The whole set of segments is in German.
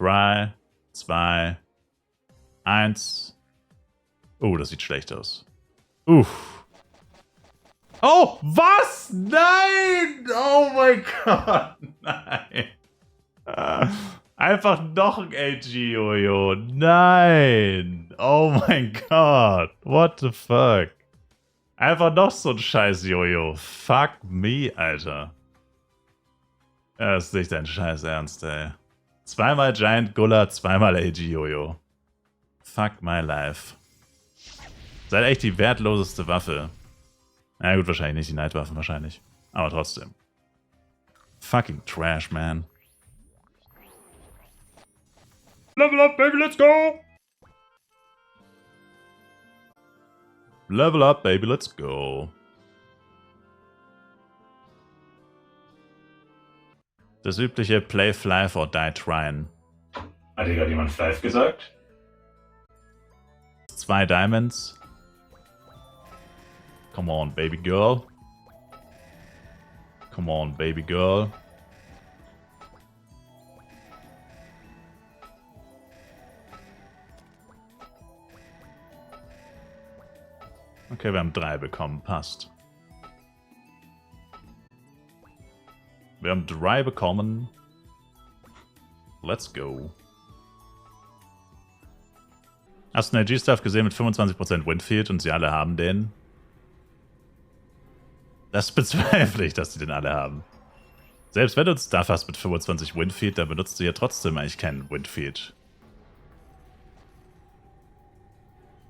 3, 2, 1. Das sieht schlecht aus. Uff. Oh, was? Nein! Oh mein Gott, nein. Einfach noch ein AG-Jojo. Nein. Oh mein Gott. What the fuck? Einfach noch so ein scheiß Jojo. Fuck me, Alter. Das ist nicht dein Scheiß Ernst, ey. Zweimal Giant Guller, zweimal AG-Jojo. Fuck my life. Seid echt die wertloseste Waffe. Na gut, wahrscheinlich nicht die Neidwaffen, wahrscheinlich. Aber trotzdem. Fucking Trash, man. Level up, baby, let's go! Level up, baby, let's go. Das übliche Play Flive or Die Tryin. Hat hier gerade jemand Flive gesagt? 2 Diamonds. Come on, baby girl. Come on, baby girl. Okay, wir haben 3 bekommen. Passt. Wir haben 3 bekommen. Let's go. Hast du einen AG-Stuff gesehen mit 25% Windfield und sie alle haben den? Das bezweifle ich, dass sie den alle haben. Selbst wenn du einen Stuff hast mit 25 Windfield, dann benutzt du ja trotzdem eigentlich keinen Windfield.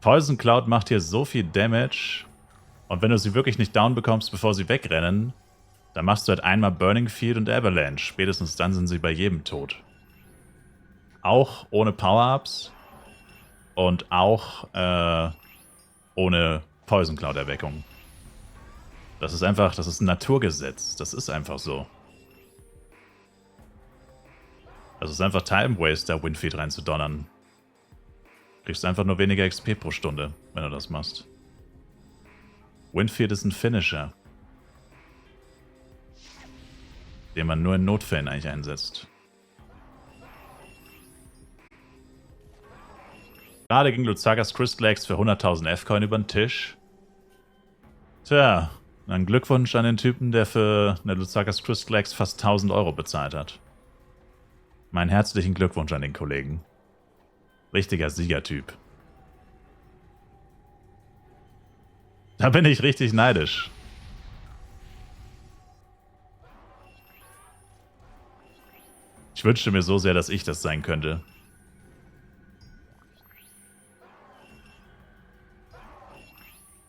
Poison Cloud macht hier so viel Damage. Und wenn du sie wirklich nicht down bekommst, bevor sie wegrennen, dann machst du halt einmal Burning Field und Avalanche. Spätestens dann sind sie bei jedem tot. Auch ohne Power-Ups. Und auch ohne Poison Cloud Erweckung. Das ist einfach, das ist ein Naturgesetz. Das ist einfach so. Das ist einfach Time Waster, Windfield reinzudonnern. Kriegst einfach nur weniger XP pro Stunde, wenn du das machst. Windfield ist ein Finisher, den man nur in Notfällen eigentlich einsetzt. Gerade ging Luzagas Crystal Eggs für 100.000 F-Coin über den Tisch. Tja, dann Glückwunsch an den Typen, der für eine Luzagas Crystal Eggs fast 1.000 Euro bezahlt hat. Meinen herzlichen Glückwunsch an den Kollegen. Richtiger Siegertyp. Da bin ich richtig neidisch. Ich wünschte mir so sehr, dass ich das sein könnte.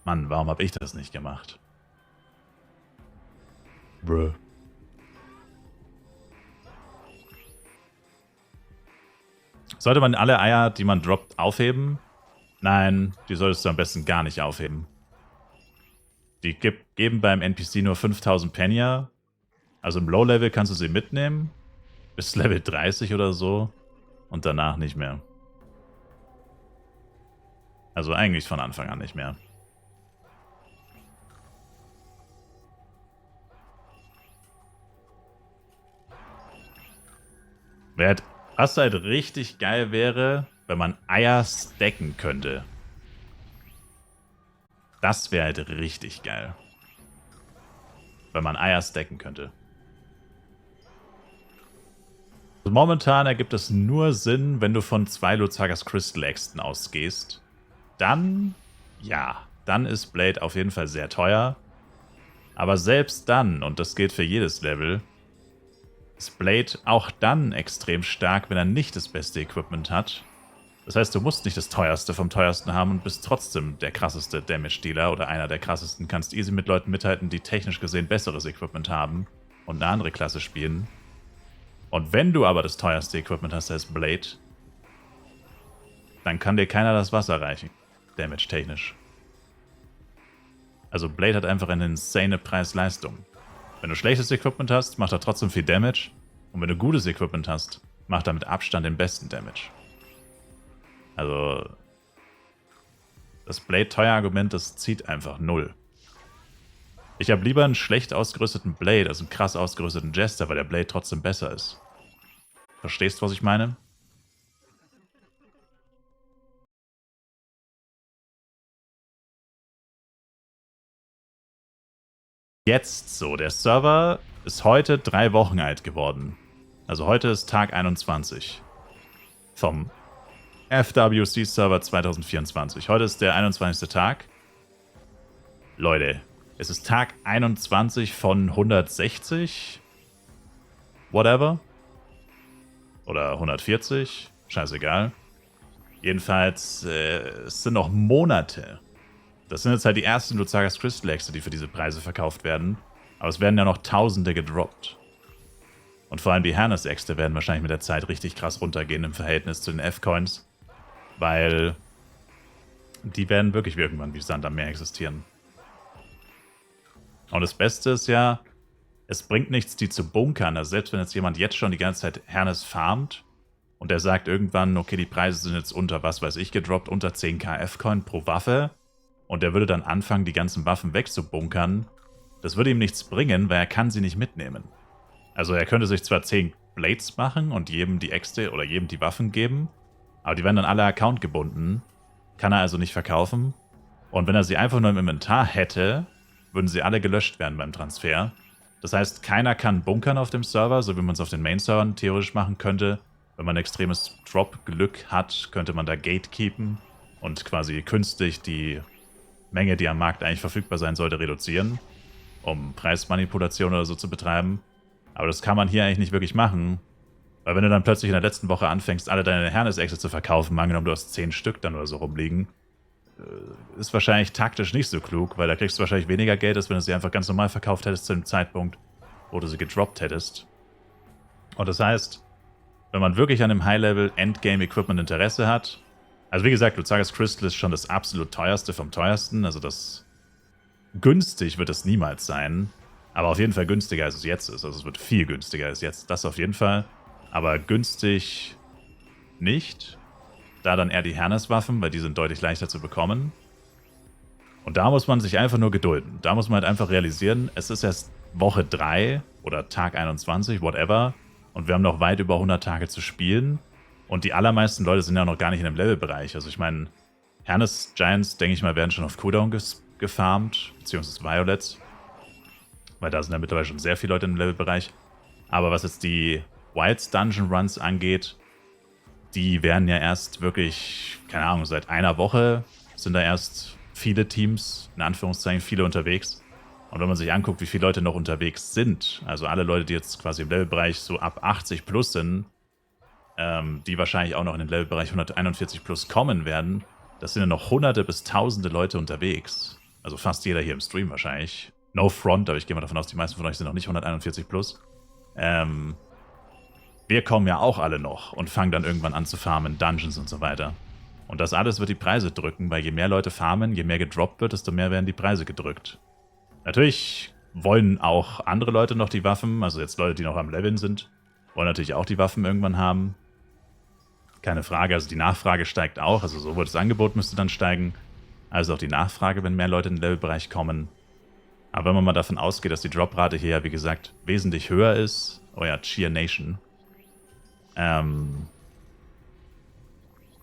Mann, warum habe ich das nicht gemacht? Bruh. Sollte man alle Eier, die man droppt, aufheben? Nein, die solltest du am besten gar nicht aufheben. Die geben beim NPC nur 5000 Penya. Also im Low-Level kannst du sie mitnehmen. Bis Level 30 oder so. Und danach nicht mehr. Also eigentlich von Anfang an nicht mehr. Was halt richtig geil wäre, wenn man Eier stacken könnte. Das wäre halt richtig geil. Wenn man Eier stacken könnte. Momentan ergibt es nur Sinn, wenn du von 2 Luzagas Crystal Eggs ausgehst. Dann, ja, dann ist Blade auf jeden Fall sehr teuer. Aber selbst dann, und das gilt für jedes Level, ist Blade auch dann extrem stark, wenn er nicht das beste Equipment hat. Das heißt, du musst nicht das teuerste vom teuersten haben und bist trotzdem der krasseste Damage-Dealer oder einer der krassesten. Kannst easy mit Leuten mithalten, die technisch gesehen besseres Equipment haben und eine andere Klasse spielen. Und wenn du aber das teuerste Equipment hast als Blade, dann kann dir keiner das Wasser reichen. Damage-technisch. Also Blade hat einfach eine insane Preis-Leistung. Wenn du schlechtes Equipment hast, macht er trotzdem viel Damage. Und wenn du gutes Equipment hast, macht er mit Abstand den besten Damage. Also das Blade-Teuer-Argument, das zieht einfach null. Ich habe lieber einen schlecht ausgerüsteten Blade als einen krass ausgerüsteten Jester, weil der Blade trotzdem besser ist. Verstehst du, was ich meine? Jetzt so, der Server ist heute 3 Wochen alt geworden. Also heute ist Tag 21 vom FWC-Server 2024. Heute ist der 21. Tag. Leute, es ist Tag 21 von 160. Whatever. Oder 140. Scheißegal. Jedenfalls, es sind noch Monate. Das sind jetzt halt die ersten Luzagas Crystal Äxte, die für diese Preise verkauft werden. Aber es werden ja noch Tausende gedroppt. Und vor allem die Hernes-Äxte werden wahrscheinlich mit der Zeit richtig krass runtergehen im Verhältnis zu den F-Coins. Weil die werden wirklich irgendwann wie Sand am Meer existieren. Und das Beste ist ja, es bringt nichts, die zu bunkern. Also selbst wenn jetzt jemand jetzt schon die ganze Zeit Hernes farmt und der sagt irgendwann, okay, die Preise sind jetzt unter, was weiß ich, gedroppt, unter 10k F-Coin pro Waffe und der würde dann anfangen, die ganzen Waffen wegzubunkern, das würde ihm nichts bringen, weil er kann sie nicht mitnehmen. Also er könnte sich zwar 10 Blades machen und jedem die Äxte oder jedem die Waffen geben, aber die werden dann alle Account gebunden, kann er also nicht verkaufen. Und wenn er sie einfach nur im Inventar hätte, würden sie alle gelöscht werden beim Transfer. Das heißt, keiner kann bunkern auf dem Server, so wie man es auf den Main-Servern theoretisch machen könnte. Wenn man extremes Drop-Glück hat, könnte man da gatekeepen und quasi künstlich die Menge, die am Markt eigentlich verfügbar sein sollte, reduzieren, um Preismanipulation oder so zu betreiben. Aber das kann man hier eigentlich nicht wirklich machen, weil wenn du dann plötzlich in der letzten Woche anfängst, alle deine Hernes-Äxte zu verkaufen, angenommen du hast 10 Stück dann oder so rumliegen, ist wahrscheinlich taktisch nicht so klug, weil da kriegst du wahrscheinlich weniger Geld, als wenn du sie einfach ganz normal verkauft hättest zu dem Zeitpunkt, wo du sie gedroppt hättest. Und das heißt, wenn man wirklich an dem High-Level-Endgame-Equipment Interesse hat, also wie gesagt, Luzagas Crystal ist schon das absolut teuerste vom teuersten, also das günstig wird es niemals sein, aber auf jeden Fall günstiger, als es jetzt ist. Also es wird viel günstiger als jetzt, das auf jeden Fall, aber günstig nicht. Da dann eher die Hernes-Waffen, weil die sind deutlich leichter zu bekommen. Und da muss man sich einfach nur gedulden. Da muss man halt einfach realisieren, es ist erst Woche 3 oder Tag 21, whatever. Und wir haben noch weit über 100 Tage zu spielen. Und die allermeisten Leute sind ja noch gar nicht in dem Levelbereich. Also ich meine, Hernes-Giants, denke ich mal, werden schon auf Cooldown gefarmt, beziehungsweise Violets. Weil da sind ja mittlerweile schon sehr viele Leute im Levelbereich. Aber was jetzt die Wilds Dungeon Runs angeht, die werden ja erst wirklich, keine Ahnung, seit einer Woche sind da erst viele Teams, in Anführungszeichen viele unterwegs. Und wenn man sich anguckt, wie viele Leute noch unterwegs sind, also alle Leute, die jetzt quasi im Levelbereich so ab 80 plus sind, die wahrscheinlich auch noch in den Levelbereich 141 plus kommen werden, das sind ja noch hunderte bis tausende Leute unterwegs. Also fast jeder hier im Stream wahrscheinlich. No front, aber ich gehe mal davon aus, die meisten von euch sind noch nicht 141 plus. Wir kommen ja auch alle noch und fangen dann irgendwann an zu farmen, Dungeons und so weiter. Und das alles wird die Preise drücken, weil je mehr Leute farmen, je mehr gedroppt wird, desto mehr werden die Preise gedrückt. Natürlich wollen auch andere Leute noch die Waffen, also jetzt Leute, die noch am Leveln sind, wollen natürlich auch die Waffen irgendwann haben. Keine Frage, also die Nachfrage steigt auch, also sowohl das Angebot müsste dann steigen, als auch die Nachfrage, wenn mehr Leute in den Levelbereich kommen. Aber wenn man mal davon ausgeht, dass die Droprate hier ja, wie gesagt, wesentlich höher ist, oh ja, Cheer Nation,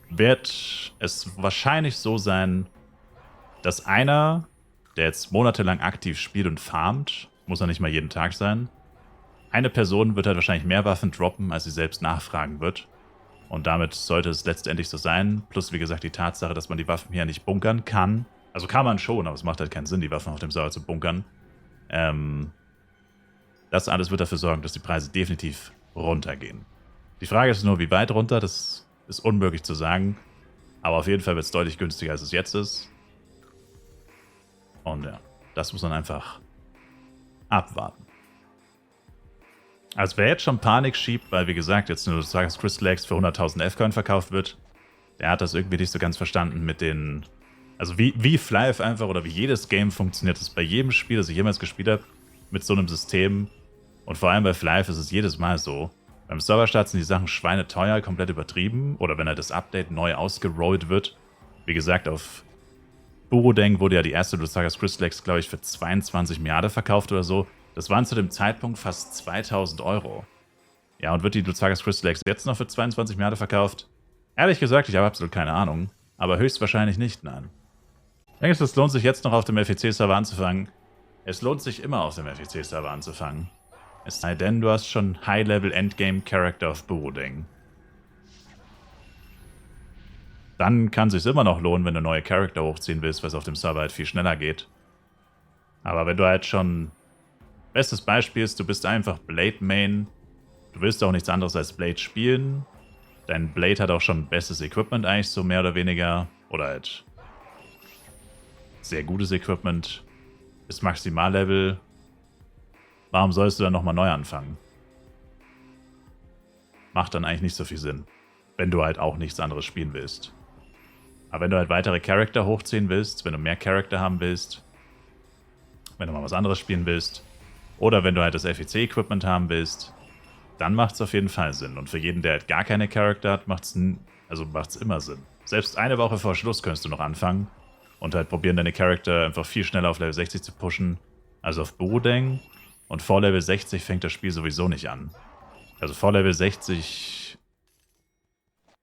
wird es wahrscheinlich so sein, dass einer, der jetzt monatelang aktiv spielt und farmt, muss ja nicht mal jeden Tag sein, eine Person wird halt wahrscheinlich mehr Waffen droppen, als sie selbst nachfragen wird. Und damit sollte es letztendlich so sein. Plus, wie gesagt, die Tatsache, dass man die Waffen hier nicht bunkern kann. Also kann man schon, aber es macht halt keinen Sinn, die Waffen auf dem Server zu bunkern. Das alles wird dafür sorgen, dass die Preise definitiv runtergehen. Die Frage ist nur, wie weit runter, das ist unmöglich zu sagen. Aber auf jeden Fall wird es deutlich günstiger, als es jetzt ist. Und ja, das muss man einfach abwarten. Also wer jetzt schon Panik schiebt, weil wie gesagt, jetzt nur Luzagas Crystal X für 100.000 F-Coin verkauft wird, der hat das irgendwie nicht so ganz verstanden mit den... Also wie Flyf einfach oder wie jedes Game funktioniert, das bei jedem Spiel, das ich jemals gespielt habe, mit so einem System. Und vor allem bei Flyf ist es jedes Mal so. Beim Serverstart sind die Sachen schweineteuer, komplett übertrieben. Oder wenn halt das Update neu ausgerollt wird. Wie gesagt, auf Burodeng wurde ja die erste Luzagas Crystal X, glaube ich, für 22 Milliarden verkauft oder so. Das waren zu dem Zeitpunkt fast 2000 Euro. Ja, und wird die Luzagas Crystal X jetzt noch für 22 Milliarden verkauft? Ehrlich gesagt, ich habe absolut keine Ahnung. Aber höchstwahrscheinlich nicht, nein. Ich denke, es lohnt sich jetzt noch auf dem FEC-Server anzufangen. Es lohnt sich immer auf dem FEC-Server anzufangen. Es sei denn, du hast schon High-Level Endgame Character of Burudeng. Dann kann es sich immer noch lohnen, wenn du neue Charakter hochziehen willst, was auf dem Server halt viel schneller geht. Aber wenn du halt schon... Bestes Beispiel ist, du bist einfach Blade Main. Du willst auch nichts anderes als Blade spielen. Dein Blade hat auch schon bestes Equipment eigentlich, so mehr oder weniger. Oder halt sehr gutes Equipment. Ist Maximallevel. Warum sollst du dann nochmal neu anfangen? Macht dann eigentlich nicht so viel Sinn. Wenn du halt auch nichts anderes spielen willst. Aber wenn du halt weitere Charakter hochziehen willst, wenn du mehr Charakter haben willst, wenn du mal was anderes spielen willst, oder wenn du halt das FEC-Equipment haben willst, dann macht es auf jeden Fall Sinn. Und für jeden, der halt gar keine Charakter hat, macht es immer Sinn. Selbst eine Woche vor Schluss könntest du noch anfangen und halt probieren, deine Charakter einfach viel schneller auf Level 60 zu pushen, als auf Burudeng. Und vor Level 60 fängt das Spiel sowieso nicht an. Also vor Level 60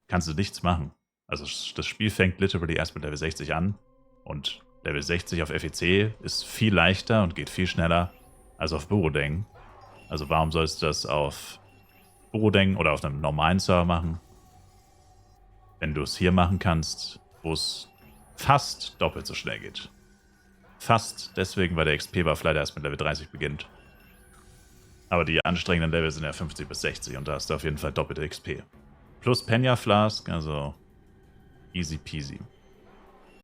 kannst du nichts machen. Also das Spiel fängt literally erst mit Level 60 an. Und Level 60 auf FEC ist viel leichter und geht viel schneller als auf Burudeng. Also warum sollst du das auf Burudeng oder auf einem normalen Server machen? Wenn du es hier machen kannst, wo es fast doppelt so schnell geht. Fast deswegen, weil der XP-Buff leider erst mit Level 30 beginnt. Aber die anstrengenden Level sind ja 50 bis 60 und da hast du auf jeden Fall doppelte XP. Plus Penya Flask, also easy peasy.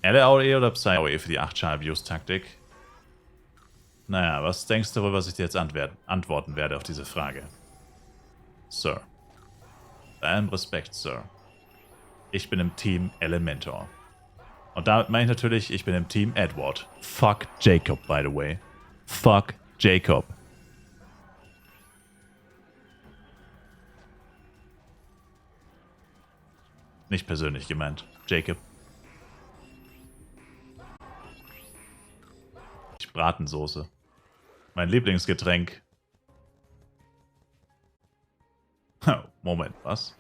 LAOE oder Psy-AOE für die 8-Schal-Abuse-Taktik? Naja, was denkst du wohl, was ich dir jetzt antworten werde auf diese Frage? Sir. Bei allem Respekt, Sir. Ich bin im Team Elementor. Und damit meine ich natürlich, ich bin im Team Edward. Fuck Jacob, by the way. Fuck Jacob. Nicht persönlich gemeint. Jacob. Bratensoße. Mein Lieblingsgetränk. Moment, was?